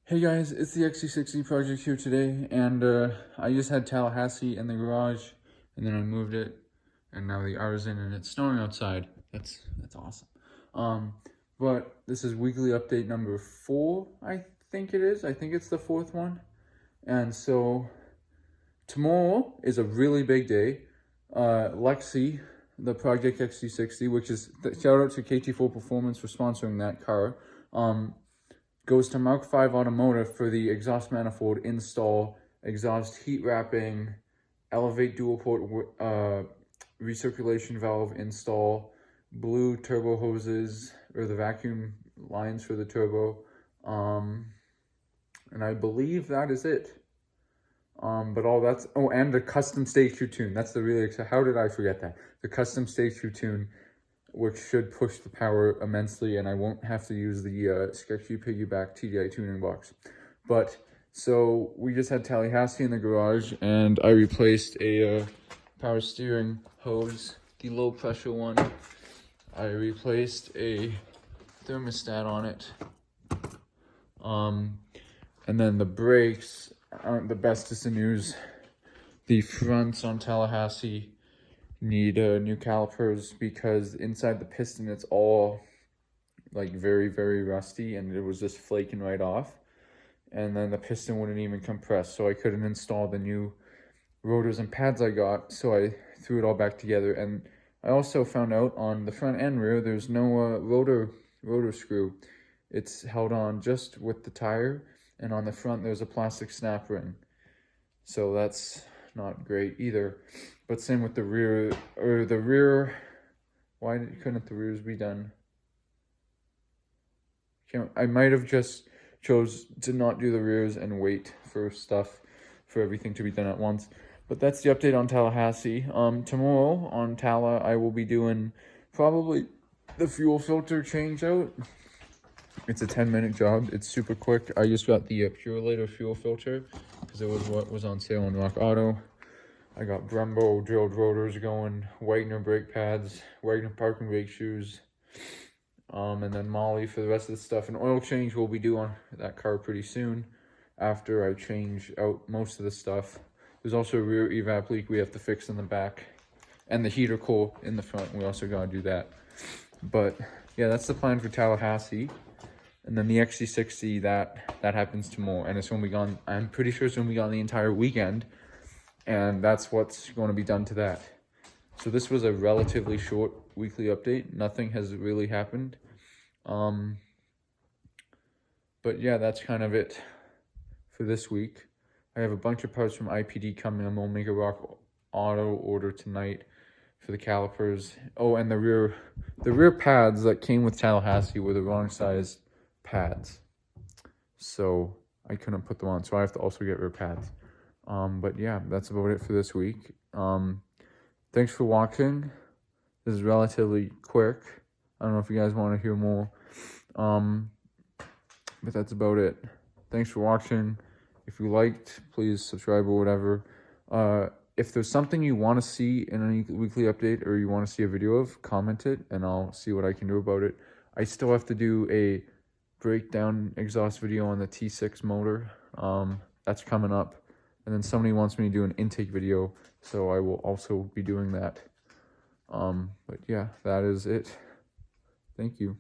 Hey guys, it's the XC60 project here today, and I just had Tallahassee in the garage, and then I moved it, and now the R is in, and it's snowing outside. That's awesome. But this is weekly update number 4, I think it is. I think it's the 4th one, and so tomorrow is a really big day. LEXI, the Project XC60, which is shout out to KT4 Performance for sponsoring that car. Goes to Mark 5 Automotive for the exhaust manifold install, exhaust heat wrapping, elevate dual port recirculation valve install, blue turbo hoses, or the vacuum lines for the turbo, and I believe that is it. But all that's, oh, and the custom stage 2 tune. That's the really exciting, how did I forget that? The custom stage 2 tune, which should push the power immensely, and I won't have to use the sketchy piggyback TDI tuning box. But, so, we just had Tallahassee in the garage, and I replaced a power steering hose, the low pressure one. I replaced a thermostat on it. And then the brakes aren't the bestest of news. The fronts on Tallahassee need new calipers because inside the piston it's all like very rusty, and it was just flaking right off, and then the piston wouldn't even compress, so I couldn't install the new rotors and pads I got, so I threw it all back together. And I also found out on the front and rear there's no rotor screw. It's held on just with the tire, and on the front there's a plastic snap ring, so that's not great either. But same with the rear, why couldn't the rears be done? I might have just chose to not do the rears and wait for everything to be done at once. But that's the update on Tallahassee. Tomorrow on Talla, I will be doing probably the fuel filter change out. It's a 10-minute job. It's super quick. I just got the Purelator fuel filter because it was what was on sale on Rock Auto. I got Brembo drilled rotors going, Wagner brake pads, Wagner parking brake shoes, and then Molly for the rest of the stuff. An oil change will be due on that car pretty soon after I change out most of the stuff. There's also a rear evap leak we have to fix in the back, and the heater coil in the front. We also gotta do that. But yeah, that's the plan for Tallahassee. And then the XC60, that happens tomorrow, and it's going to be gone. I'm pretty sure it's going to be gone the entire weekend. And that's what's going to be done to that. So this was a relatively short weekly update. Nothing has really happened. But yeah, that's kind of it for this week. I have a bunch of parts from IPD coming. I'm going to make a Rock Auto order tonight for the calipers. Oh, and the rear pads that came with Tallahassee were the wrong size pads. So I couldn't put them on. So I have to also get rear pads. But yeah, that's about it for this week. Thanks for watching. This is relatively quick. I don't know if you guys want to hear more. But that's about it. Thanks for watching. If you liked, please subscribe or whatever. If there's something you want to see in any weekly update, or you want to see a video of, comment it and I'll see what I can do about it. I still have to do a breakdown exhaust video on the T6 motor. That's coming up. And then somebody wants me to do an intake video, so I will also be doing that. But yeah, that is it. Thank you.